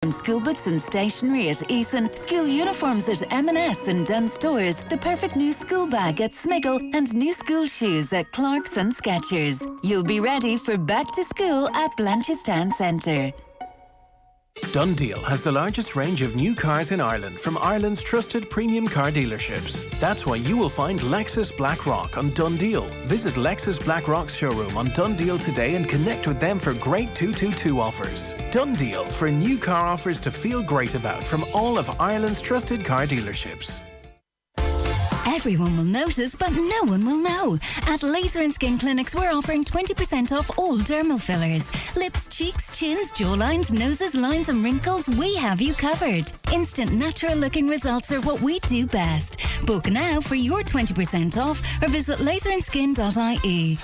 From school books and stationery at Eason, school uniforms at M&S and Dunn Stores, the perfect new school bag at Smiggle, and new school shoes at Clark's and Skechers. You'll be ready for back to school at Blanchardstown Centre. Dundeal has the largest range of new cars in Ireland from Ireland's trusted premium car dealerships. That's why you will find Lexus Blackrock on Dundeal. Visit Lexus Blackrock's showroom on Dundeal today and connect with them for great 222 offers. Dundeal for new car offers to feel great about from all of Ireland's trusted car dealerships. Everyone will notice, but no one will know. At Laser and Skin Clinics, we're offering 20% off all dermal fillers. Lips, cheeks, chins, jawlines, noses, lines and wrinkles, we have you covered. Instant natural looking results are what we do best. Book now for your 20% off or visit laserandskin.ie.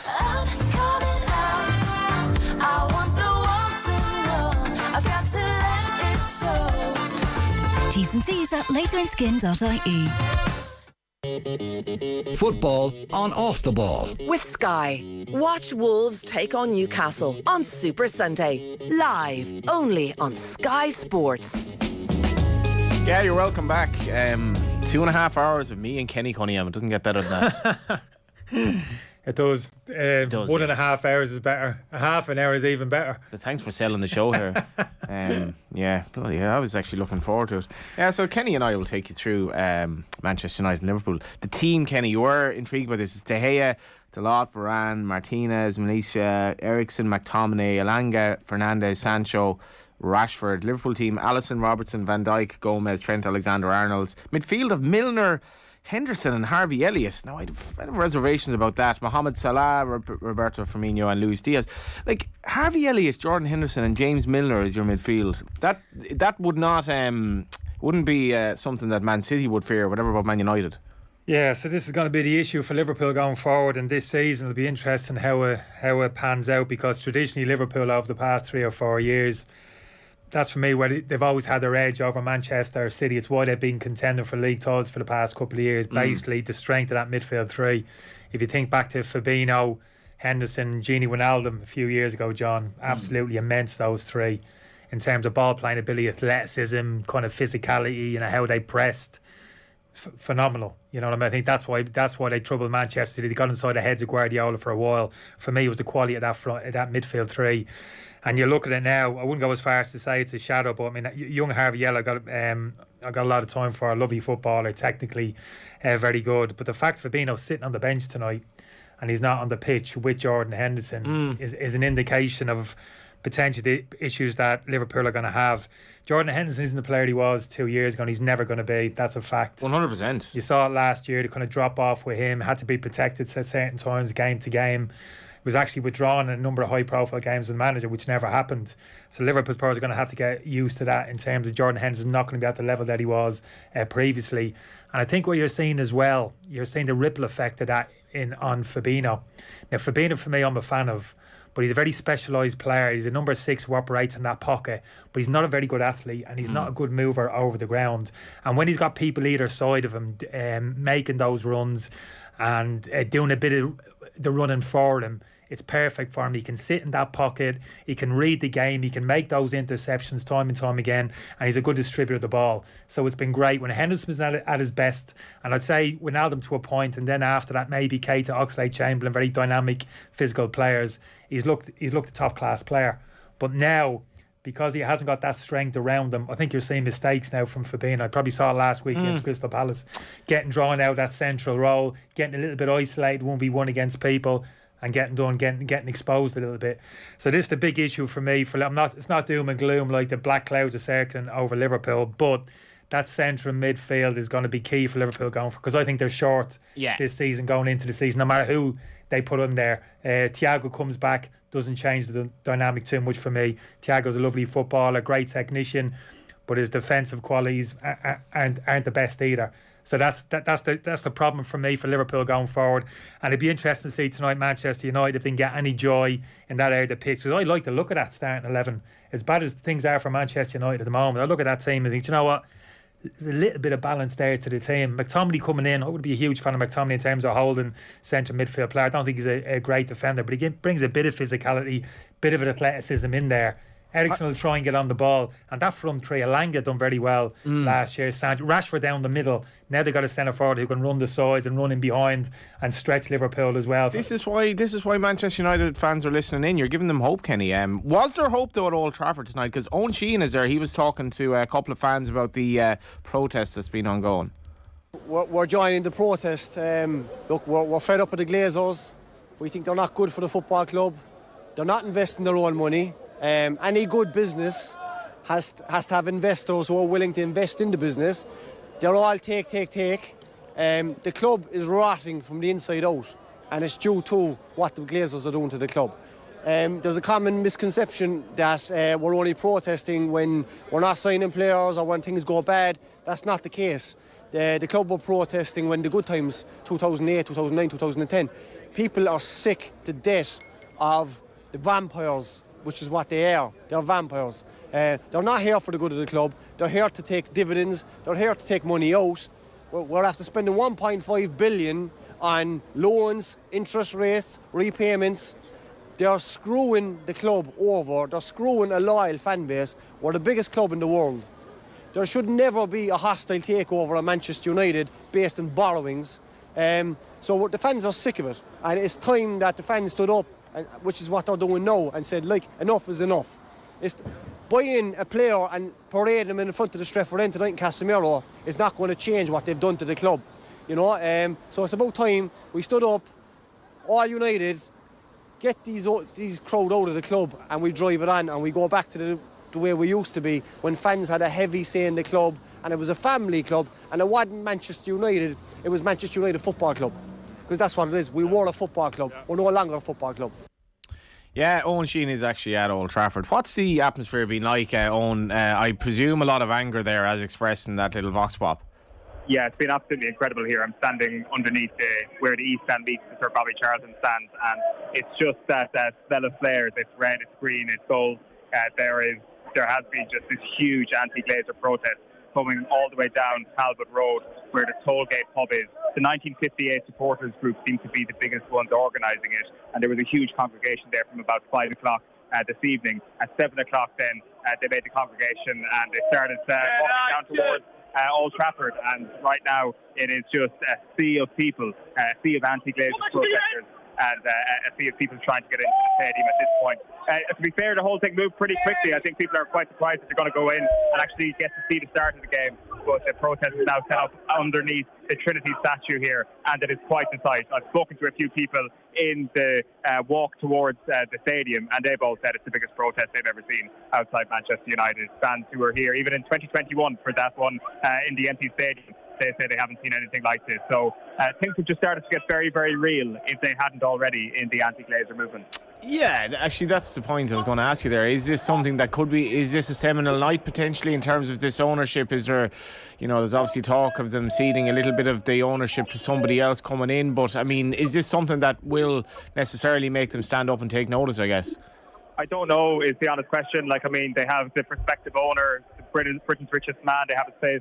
T's and C's at laserandskin.ie. Football on Off the Ball. With Sky. Watch Wolves take on Newcastle on Super Sunday. Live only on Sky Sports. Yeah, you're welcome back. 2.5 hours of me and Kenny Cunningham. It doesn't get better than that. It does. 1.5 hours is better. A half an hour is even better. But thanks for selling the show here. I was actually looking forward to it. Yeah, so Kenny and I will take you through Manchester United and Liverpool. The team, Kenny, you were intrigued by this. It's De Gea, Dalot, Varane, Martinez, Malaysia, Ericsson, McTominay, Elanga, Fernandes, Sancho, Rashford. Liverpool team, Alisson, Robertson, Van Dijk, Gomez, Trent Alexander-Arnold. Midfield of Milner, Henderson and Harvey Elliott. Now, I have reservations about that. Mohamed Salah, Roberto Firmino and Luis Diaz. Like, Harvey Elliott, Jordan Henderson and James Milner is your midfield. That would not wouldn't be something that Man City would fear. Whatever about Man United. Yeah, so this is going to be the issue for Liverpool going forward, and this season it'll be interesting how it pans out, because traditionally Liverpool over the past 3 or 4 years, that's for me where they've always had their edge over Manchester City. It's why they've been contending for league titles for the past couple of years. Basically, the strength of that midfield three. If you think back to Fabinho, Henderson, Gini Wijnaldum a few years ago, John, absolutely immense, those three, in terms of ball playing ability, athleticism, kind of physicality, how they pressed. Phenomenal, you know what I mean? I think that's why they troubled Manchester City. They got inside the heads of Guardiola for a while. For me, it was the quality of that midfield three. And you look at it now, I wouldn't go as far as to say it's a shadow, but I mean, young Harvey Elliott, I got a lot of time for. A lovely footballer, technically very good. But the fact Fabinho's sitting on the bench tonight and he's not on the pitch with Jordan Henderson is an indication of potentially the issues that Liverpool are going to have. Jordan Henderson isn't the player he was 2 years ago, and he's never going to be. That's a fact. 100%. You saw it last year, the kind of drop off with him, had to be protected at certain times, game to game. Was actually withdrawn in a number of high-profile games with the manager, which never happened. So Liverpool's players are going to have to get used to that in terms of Jordan Henderson not going to be at the level that he was previously. And I think what you're seeing as well, you're seeing the ripple effect of that on Fabinho. Now, Fabinho, for me, I'm a fan of, but he's a very specialised player. He's a number 6 who operates in that pocket, but he's not a very good athlete, and he's not a good mover over the ground. And when he's got people either side of him making those runs and doing a bit of the running for him, it's perfect for him. He can sit in that pocket, he can read the game, he can make those interceptions time and time again, and he's a good distributor of the ball. So it's been great when Henderson was at his best, and I'd say Wijnaldum to a point, and then after that maybe Keita, Oxlade-Chamberlain, very dynamic physical players. He's looked a top class player. But now, because he hasn't got that strength around him, I think you're seeing mistakes now from Fabinho. I probably saw it last week against Crystal Palace, getting drawn out that central role, getting a little bit isolated 1v1 against people, and getting exposed a little bit. So this is the big issue for me. It's not doom and gloom like the black clouds are circling over Liverpool, but that central midfield is going to be key for Liverpool going for, because I think they're short this season going into the season, no matter who they put in there. Thiago comes back, doesn't change the dynamic too much for me. Thiago's a lovely footballer, great technician, but his defensive qualities aren't the best either. So that's the problem for me for Liverpool going forward. And it'd be interesting to see tonight Manchester United if they can get any joy in that area of the pitch. Because I like to look at that starting 11. As bad as things are for Manchester United at the moment, I look at that team and think, you know what? There's a little bit of balance there to the team. McTominay coming in, I would be a huge fan of McTominay in terms of holding centre midfield player. I don't think he's a great defender, but he brings a bit of physicality, bit of athleticism in there. Eriksen will try and get on the ball, and that front three, Elanga done very well last year. Rashford down the middle. Now they've got a centre forward who can run the sides and run in behind and stretch Liverpool as well. This is why Manchester United fans are listening in. You're giving them hope, Kenny. Was there hope though at Old Trafford tonight? Because Owen Sheehan is there. He was talking to a couple of fans about the protest that's been ongoing. We're joining the protest. Look, we're fed up with the Glazers. We think they're not good for the football club. They're not investing their own money. Any good business has to have investors who are willing to invest in the business. They're all take. The club is rotting from the inside out, and it's due to what the Glazers are doing to the club. There's a common misconception that we're only protesting when we're not signing players or when things go bad. That's not the case. The club were protesting when the good times, 2008, 2009, 2010. People are sick to death of the vampires, which is what they are. They're vampires. They're not here for the good of the club. They're here to take dividends. They're here to take money out. We're after spending 1.5 billion on loans, interest rates, repayments. They're screwing the club over. They're screwing a loyal fan base. We're the biggest club in the world. There should never be a hostile takeover of Manchester United based on borrowings. So the fans are sick of it. And it's time that the fans stood up, which is what they're doing now, and said, like, enough is enough. It's buying a player and parading him in front of the Stretford End tonight in Casemiro is not going to change what they've done to the club. You know, so it's about time we stood up, all united, get these crowd out of the club, and we drive it on, and we go back to the way we used to be when fans had a heavy say in the club, and it was a family club, and it wasn't Manchester United, it was Manchester United Football Club, because that's what it is. We were a football club. We're no longer a football club. Yeah, Owen Sheehan is actually at Old Trafford. What's the atmosphere been like, Owen? I presume a lot of anger there as expressed in that little vox pop. Yeah, it's been absolutely incredible here. I'm standing underneath where the East Stand meets the Sir Bobby Charlton stand, and it's just that smell of flares. It's red, it's green, it's gold. There has been just this huge anti-Glazer protest coming all the way down Talbot Road, where the Tollgate pub is. The 1958 supporters group seems to be the biggest ones organising it, and there was a huge congregation there from about 5 o'clock this evening. At 7 o'clock then, they made the congregation and they started walking down towards Old Trafford, and right now it is just a sea of people, a sea of anti-Glazer protesters, and a sea of people trying to get into the stadium at this point. To be fair, the whole thing moved pretty quickly. I think people are quite surprised that they're going to go in and actually get to see the start of the game. But the protest is now set up underneath the Trinity statue here, and it is quite the sight. I've spoken to a few people in the walk towards the stadium, and they've all said it's the biggest protest they've ever seen outside Manchester United. Fans who were here, even in 2021 for that one in the empty stadium, they say they haven't seen anything like this. So things have just started to get very, very real, if they hadn't already, in the anti-Glazer movement. Yeah, actually that's the point I was going to ask you there. Is this something that could be, is this a seminal night potentially in terms of this ownership? Is there, you know, there's obviously talk of them ceding a little bit of the ownership to somebody else coming in, but I mean, is this something that will necessarily make them stand up and take notice, I guess? I don't know is the honest question. Like, I mean, they have the prospective owner, Britain's richest man. They have his face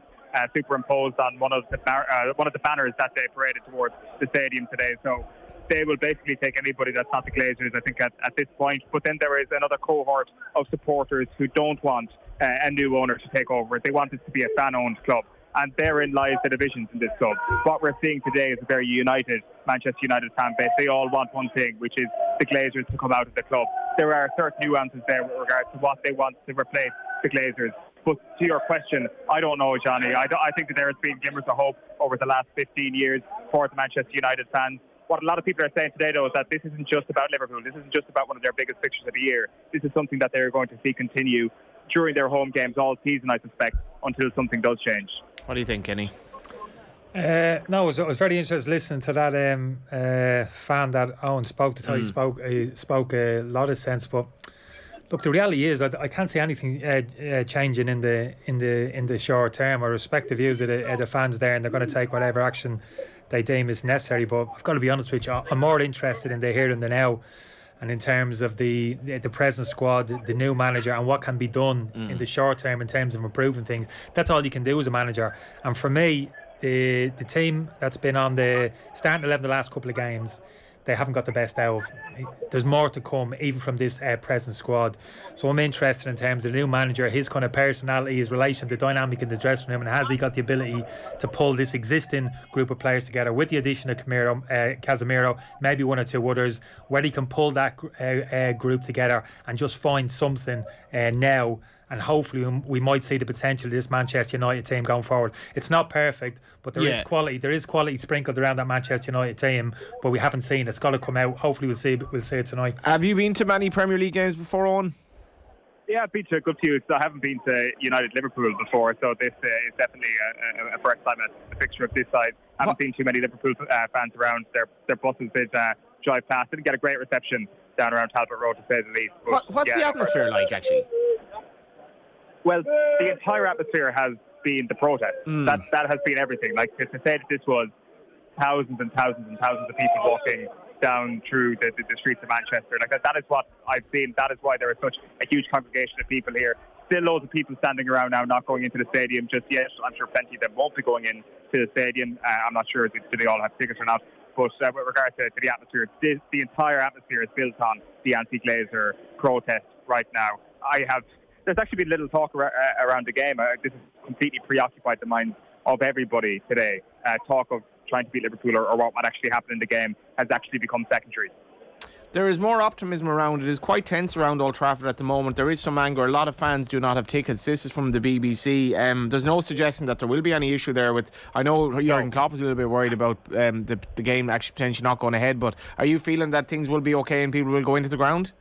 superimposed on one of the banners that they paraded towards the stadium today. So they will basically take anybody that's not the Glazers, I think, at this point. But then there is another cohort of supporters who don't want a new owner to take over. They want it to be a fan-owned club. And therein lies the divisions in this club. What we're seeing today is a very united Manchester United fan base. They all want one thing, which is the Glazers to come out of the club. There are certain nuances there with regards to what they want to replace the Glazers. But to your question, I don't know, Johnny. I think that there has been glimmers of hope over the last 15 years for the Manchester United fans. What a lot of people are saying today, though, is that this isn't just about Liverpool. This isn't just about one of their biggest fixtures of the year. This is something that they're going to see continue during their home games all season, I suspect, until something does change. What do you think, Kenny? No, I was very interested listening to that fan that Owen spoke to. He spoke a lot of sense, but look, the reality is I can't see anything changing in the short term. I respect the views of the fans there, and they're going to take whatever action they deem is necessary. But I've got to be honest with you, I'm more interested in the here and the now, and in terms of the present squad, the new manager, and what can be done in the short term in terms of improving things. That's all you can do as a manager. And for me, the team that's been on the starting 11 the last couple of games, they haven't got the best out of. There's more to come, even from this present squad. So I'm interested in terms of the new manager, his kind of personality, his relation, the dynamic in the dressing room, and has he got the ability to pull this existing group of players together with the addition of Casemiro, maybe one or two others, where he can pull that group together and just find something now. And hopefully we might see the potential of this Manchester United team going forward. It's not perfect, but there is quality. There is quality sprinkled around that Manchester United team, but we haven't seen it. It's got to come out. Hopefully we'll see it tonight. Have you been to many Premier League games before, Owen? Yeah, I've been to a good few. So I haven't been to United Liverpool before, so this is definitely a first time at the fixture of this side. I haven't seen too many Liverpool fans around. Their buses did drive past. Didn't get a great reception down around Talbot Road, to say the least. But, what's the atmosphere like, actually? Well, the entire atmosphere has been the protest. That has been everything. Like, to say that this was thousands and thousands and thousands of people walking down through the streets of Manchester, like that is what I've seen. That is why there is such a huge congregation of people here. Still loads of people standing around now, not going into the stadium just yet. I'm sure plenty of them won't be going into the stadium. I'm not sure do they all have tickets or not. But with regard to the atmosphere, the entire atmosphere is built on the anti-Glazer protest right now. There's actually been little talk around the game. This has completely preoccupied the minds of everybody today. Talk of trying to beat Liverpool or what might actually happen in the game has actually become secondary. There is more optimism around. It is quite tense around Old Trafford at the moment. There is some anger. A lot of fans do not have tickets. This is from the BBC. There's no suggestion that there will be any issue there with... I know Jurgen Klopp is a little bit worried about the game actually potentially not going ahead, but are you feeling that things will be okay and people will go into the ground?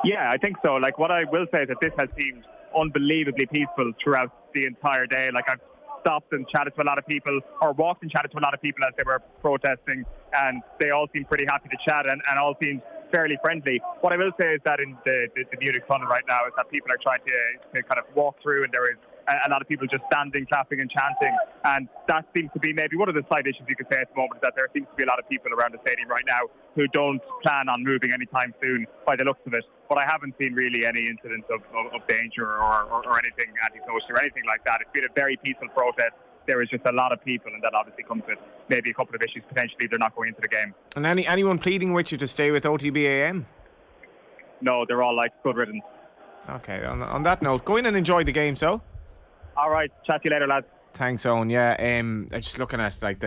Yeah, I think so. Like, what I will say is that this has seemed unbelievably peaceful throughout the entire day. Like, I've stopped and chatted to a lot of people, or walked and chatted to a lot of people as they were protesting, and they all seemed pretty happy to chat and all seemed fairly friendly. What I will say is that in the Munich tunnel right now is that people are trying to kind of walk through, and there is a lot of people just standing, clapping and chanting, and that seems to be maybe one of the slight issues you could say at the moment, is that there seems to be a lot of people around the stadium right now who don't plan on moving anytime soon by the looks of it. But I haven't seen really any incidents of danger or anything antisocial or anything like that. It's been a very peaceful protest. There is just a lot of people, and that obviously comes with maybe a couple of issues potentially if they're not going into the game. And anyone pleading with you to stay with OTB AM? No, they're all like, good riddance. Okay, on that note, go in and enjoy the game, so. All right, chat to you later, lads. Thanks, Owen. Yeah, I'm just looking at like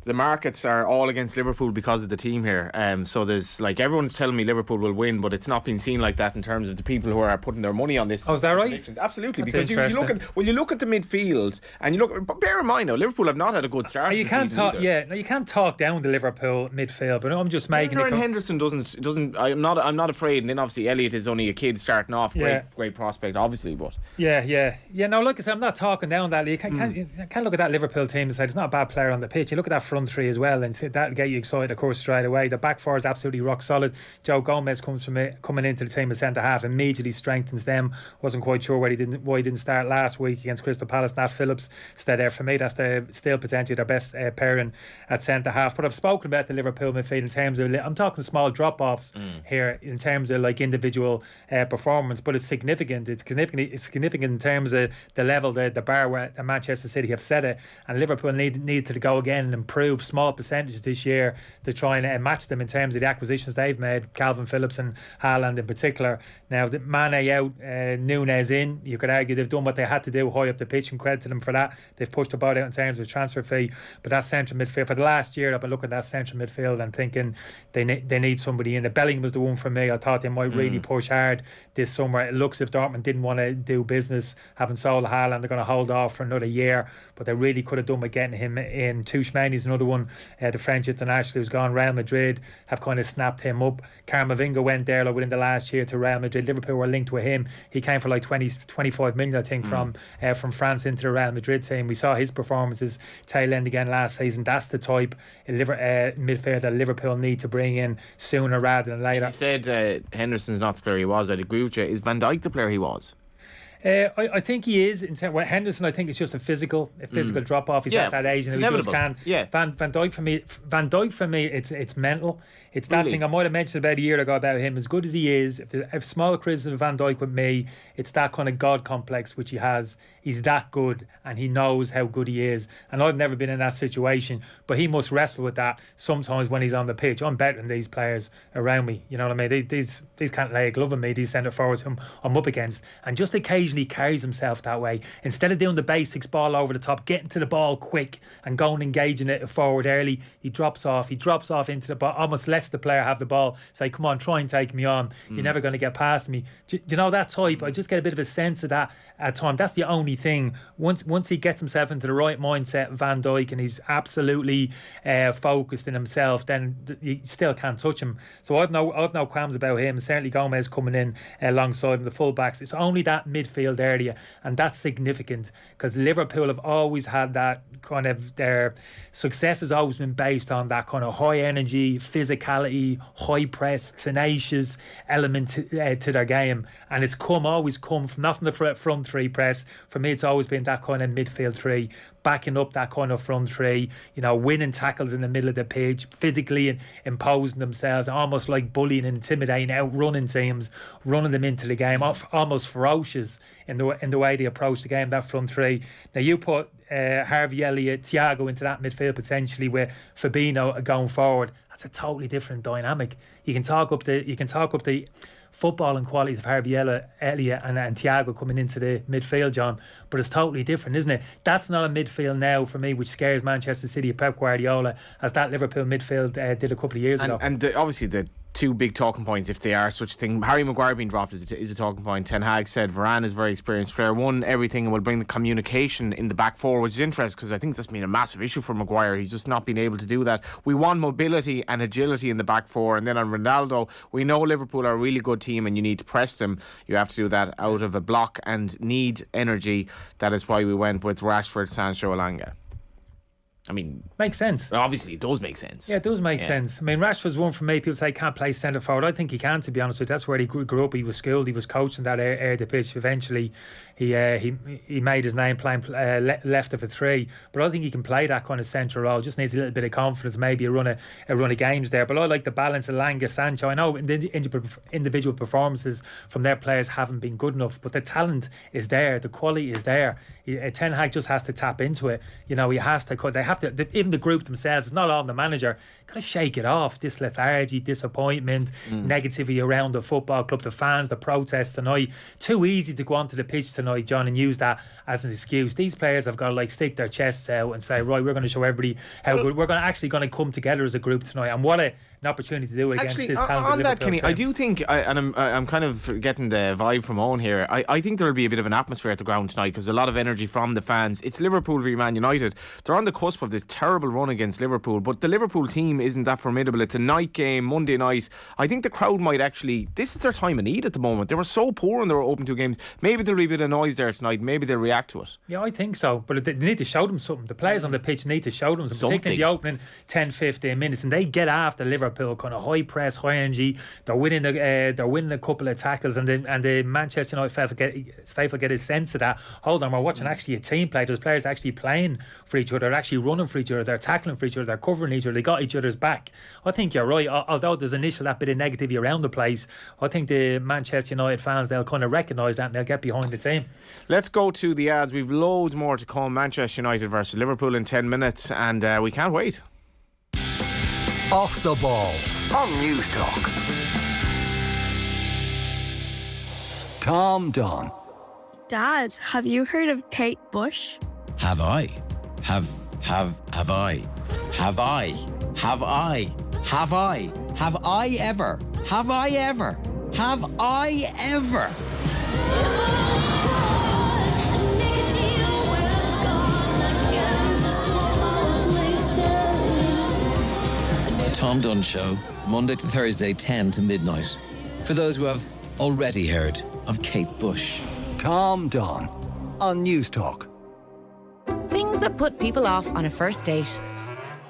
the markets are all against Liverpool because of the team here. So there's like everyone's telling me Liverpool will win, but it's not been seen like that in terms of the people who are putting their money on this. Oh, is that right? Absolutely, That's because you look at the midfield and you look. But bear in mind now, Liverpool have not had a good start. You can't talk. Yeah, no, you can't talk down the Liverpool midfield. But I'm just making it. Henderson doesn't. I'm not afraid. And then obviously Elliott is only a kid starting off. Great prospect, obviously, but yeah. No, like I said, I'm not talking down that. You can't look at that Liverpool team and say it's not a bad player on the pitch. You look at that front three as well, and that'll get you excited, of course, straight away. The back four is absolutely rock solid. Joe Gomez coming into the team as centre half, immediately strengthens them. Wasn't quite sure why he didn't start last week against Crystal Palace. Nat Phillips stayed there for me. That's still potentially their best pairing at centre half. But I've spoken about the Liverpool midfield in terms of, I'm talking small drop offs here in terms of like individual performance, but it's significant. It's significant in terms of the level, the bar where Manchester City have set it, and Liverpool need to go again and improve small percentages this year to try and match them in terms of the acquisitions they've made, Calvin Phillips and Haaland in particular. Now, the Mane out, Núñez in, you could argue they've done what they had to do high up the pitch, and credit to them for that. They've pushed the boat out in terms of transfer fee, but that central midfield, for the last year I've been looking at that central midfield and thinking they need somebody in. The Bellingham was the one for me. I thought they might really push hard this summer. It looks if Dortmund didn't want to do business having sold Haaland, they're going to hold off for another year, but they really could have done with getting him in. Tuchemani's another one, the French international who's gone. Real Madrid have kind of snapped him up. Camavinga went there within the last year to Real Madrid. Liverpool were linked with him. He came for like 25 million, I think, from France into the Real Madrid team. We saw his performances tail end again last season. That's the type of midfield that Liverpool need to bring in sooner rather than later. You said Henderson's not the player he was. I'd agree with you. Is Van Dijk the player he was? I think he is. Henderson, I think it's just a physical drop off. He's at that age, and he just can't. Yeah. Van Dijk for me, it's mental. It's that thing I might have mentioned about a year ago about him. As good as he is, if small criticism of Van Dijk with me, it's that kind of God complex which he has. He's that good, and he knows how good he is. And I've never been in that situation, but he must wrestle with that sometimes when he's on the pitch. I'm better than these players around me. You know what I mean? These can't lay a glove on me. These centre forwards I'm up against, and just occasionally carries himself that way. Instead of doing the basics, ball over the top, getting to the ball quick and going and engaging it forward early, he drops off into the ball, almost lets the player have the ball, say, come on, try and take me on. You're never going to get past me. Do you know that type? I just get a bit of a sense of that at times. That's the only thing. Once he gets himself into the right mindset, Van Dijk, and he's absolutely focused in himself, then you still can't touch him. So I've no qualms about him. Certainly Gomez coming in alongside the full-backs. It's only that midfield area, and that's significant because Liverpool have always had that kind of, their success has always been based on that kind of high energy, physicality, high press, tenacious element to their game, and it's always come from not from the front three press. For me, it's always been that kind of midfield three, backing up that kind of front three, winning tackles in the middle of the pitch, physically and imposing themselves, almost like bullying and intimidating, outrunning teams, running them into the game, almost ferocious in the way they approach the game, that front three. Now you put Harvey Elliott, Thiago into that midfield potentially with Fabinho going forward. That's a totally different dynamic. You can talk up the footballing qualities of Harvey Elliott and Thiago coming into the midfield, John, but it's totally different, isn't it? That's not a midfield now for me which scares Manchester City of Pep Guardiola, as that Liverpool midfield did a couple of years ago. And obviously the two big talking points, if they are such a thing. Harry Maguire being dropped is a talking point. Ten Hag said Varane is a very experienced player, won everything, and will bring the communication in the back four, which is interesting because I think that's been a massive issue for Maguire. He's just not been able to do that. We want mobility and agility in the back four. And then on Ronaldo, we know Liverpool are a really good team and you need to press them. You have to do that out of a block and need energy. That is why we went with Rashford, Sancho, Elanga. I mean, makes sense. Obviously, it does make sense. Yeah, it does make sense. I mean, Rashford's one for me. People say he can't play centre forward. I think he can, to be honest with you. That's where he grew up. He was schooled. He was coached in that area of the pitch. Eventually, he made his name playing left of a three. But I think he can play that kind of central role. Just needs a little bit of confidence, maybe a run of games there. But I like the balance of Elanga, Sancho. I know individual performances from their players haven't been good enough, but the talent is there. The quality is there. Ten Hag just has to tap into it. He has to. They have to. Even the group themselves. It's not on the manager. Got to shake it off. This lethargy, disappointment, negativity around the football club, the fans, the protests tonight. Too easy to go onto the pitch tonight, John, and use that as an excuse. These players have got to stick their chests out and say, right, we're going to show everybody how good. We're going to come together as a group tonight. And what an opportunity to do it against this talented on that, Kenny, team. I do think, and I'm kind of getting the vibe from Owen here. I think there will be a bit of an atmosphere at the ground tonight because a lot of energy from the fans. It's Liverpool v Man United. They're on the cusp of this terrible run against Liverpool, but the Liverpool team isn't that formidable. It's a night game, Monday night. I think the crowd might actually, this is their time of need at the moment. They were so poor when they were open 2 games. Maybe there'll be a bit of noise there tonight. Maybe they'll react to it. Yeah, I think so. But they need to show them something. The players on the pitch need to show them something. Particularly in the opening 10-15 minutes, and they get after Liverpool, kind of high press, high energy. They're winning a couple of tackles, and the Manchester United faithful get a sense of that. Hold on, we're watching actually a team play. There's players actually playing for each other, they're actually running for each other, they're tackling for each other, they're covering each other, they got each other's back. I think you're right. Although there's that bit of negativity around the place, I think the Manchester United fans, they'll kind of recognise that and they'll get behind the team. Let's go to the ads. We've loads more to come. Manchester United versus Liverpool in 10 minutes, and we can't wait. Off the ball on News Talk. Tom Dunn. Dad, have you heard of Kate Bush? Have I? Have I? Have I? Have I? Have I? Have I ever? Have I ever? Have I ever? The Tom Dunn Show, Monday to Thursday, 10 to midnight. For those who have already heard of Kate Bush. Tom Dunn on News Talk. Things that put people off on a first date.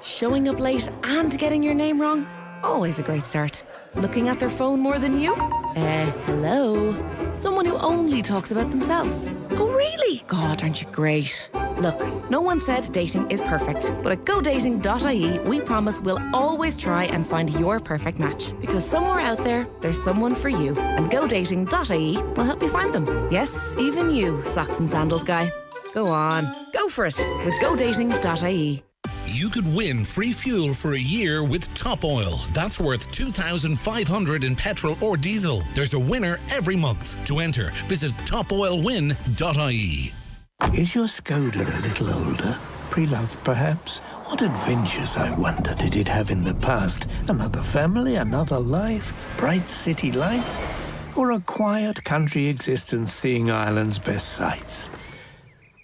Showing up late and getting your name wrong? Always a great start. Looking at their phone more than you? Hello? Someone who only talks about themselves. Oh, really? God, aren't you great? Look, no one said dating is perfect, but at godating.ie, we promise we'll always try and find your perfect match. Because somewhere out there, there's someone for you. And godating.ie will help you find them. Yes, even you, socks and sandals guy. Go on, go for it with godating.ie. You could win free fuel for a year with Top Oil. That's worth $2,500 in petrol or diesel. There's a winner every month. To enter, visit topoilwin.ie. Is your Skoda a little older? Pre-loved, perhaps? What adventures, I wonder, did it have in the past? Another family, another life, bright city lights, or a quiet country existence seeing Ireland's best sights?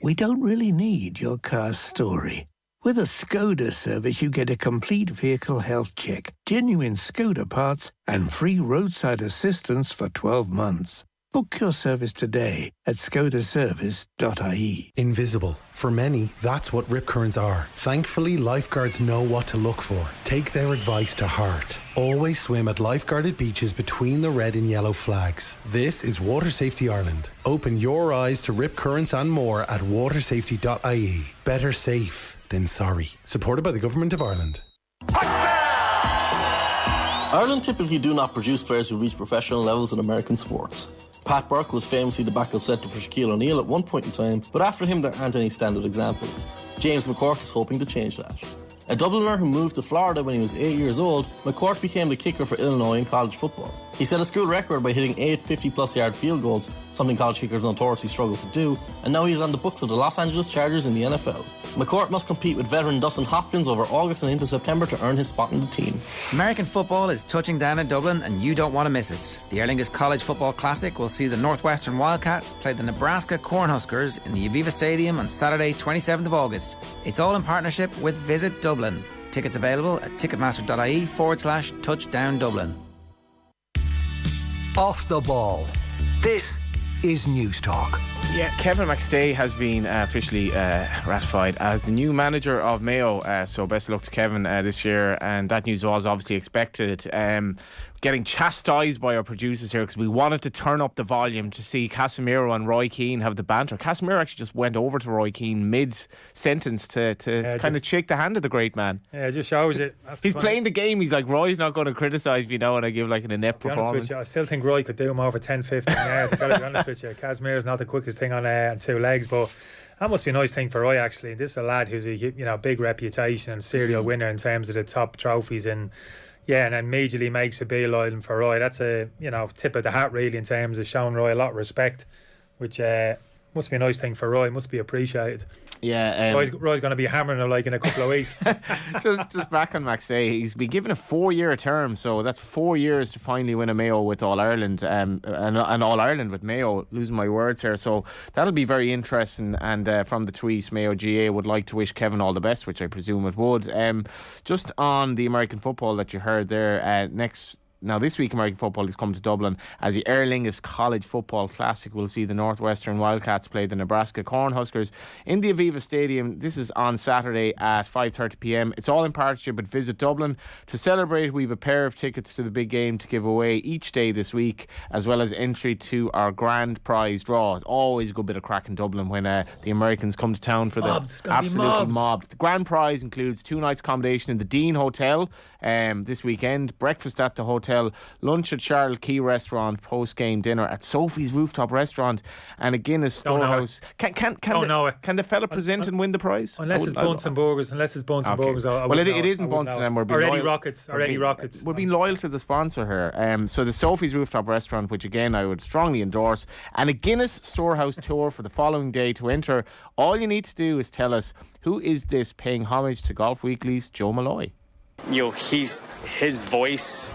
We don't really need your car's story. With a Skoda service, you get a complete vehicle health check, genuine Skoda parts, and free roadside assistance for 12 months. Book your service today at skodaservice.ie. Invisible. For many, that's what rip currents are. Thankfully, lifeguards know what to look for. Take their advice to heart. Always swim at lifeguarded beaches between the red and yellow flags. This is Water Safety Ireland. Open your eyes to rip currents and more at watersafety.ie. Better safe than sorry. Supported by the Government of Ireland. Ireland typically do not produce players who reach professional levels in American sports. Pat Burke was famously the backup centre for Shaquille O'Neal at one point in time, but after him there aren't any standout examples. James McCourt is hoping to change that. A Dubliner who moved to Florida when he was 8 years old, McCourt became the kicker for Illinois in college football. He set a school record by hitting 8 50-plus yard field goals, something college kickers notoriously struggle to do, and now he's on the books of the Los Angeles Chargers in the NFL. McCourt must compete with veteran Dustin Hopkins over August and into September to earn his spot in the team. American football is touching down in Dublin and you don't want to miss it. The Aer Lingus College Football Classic will see the Northwestern Wildcats play the Nebraska Cornhuskers in the Aviva Stadium on Saturday 27th of August. It's all in partnership with Visit Dublin. Tickets available at ticketmaster.ie/touchdown Dublin. Off the ball. This is News Talk. Yeah, Kevin McStay has been officially ratified as the new manager of Mayo. So best of luck to Kevin this year. And that news was obviously expected. Getting chastised by our producers here because we wanted to turn up the volume to see Casemiro and Roy Keane have the banter. Casemiro actually just went over to Roy Keane mid-sentence to kind of shake the hand of the great man. Yeah, it just shows it. He's playing the game. He's like, Roy's not going to criticise me now, and I give like an inept performance. I still think Roy could do him over 10-15 yards. I've got to be honest with you. Casemiro's not the quickest thing on two legs, but that must be a nice thing for Roy, actually. This is a lad who's a big reputation and serial winner in terms of the top trophies, and and immediately makes a beeline for Roy. That's a tip of the hat really in terms of showing Roy a lot of respect, which must be a nice thing for Roy. Must be appreciated. Yeah, Roy's going to be hammering it like in a couple of weeks. just back on McStay, he's been given a 4-year term, so that's 4 years to finally win a Mayo with All Ireland, and All Ireland with Mayo. Losing my words here, so that'll be very interesting. And from the tweets, Mayo GA would like to wish Kevin all the best, which I presume it would. Just on the American football that you heard there, Now, this week, American football is coming to Dublin as the Aer Lingus College Football Classic. We'll see the Northwestern Wildcats play the Nebraska Cornhuskers in the Aviva Stadium. This is on Saturday at 5:30 p.m. It's all in partnership with Visit Dublin. To celebrate, we have a pair of tickets to the big game to give away each day this week, as well as entry to our grand prize draw. It's always a good bit of crack in Dublin when the Americans come to town for absolutely mobbed. The grand prize includes 2 nights accommodation in the Dean Hotel this weekend, breakfast at the hotel, lunch at Charlotte Quay Restaurant, post-game dinner at Sophie's Rooftop Restaurant, and a Guinness Storehouse. Can the fella present and win the prize? Unless it's Bunsen Burgers. Well, it isn't Bunsen, and we're being Eddie Rockets. We're being loyal to the sponsor here. So the Sophie's Rooftop Restaurant, which again I would strongly endorse, and a Guinness Storehouse tour for the following day. To enter, all you need to do is tell us, who is this paying homage to Golf Weekly's Joe Malloy? His voice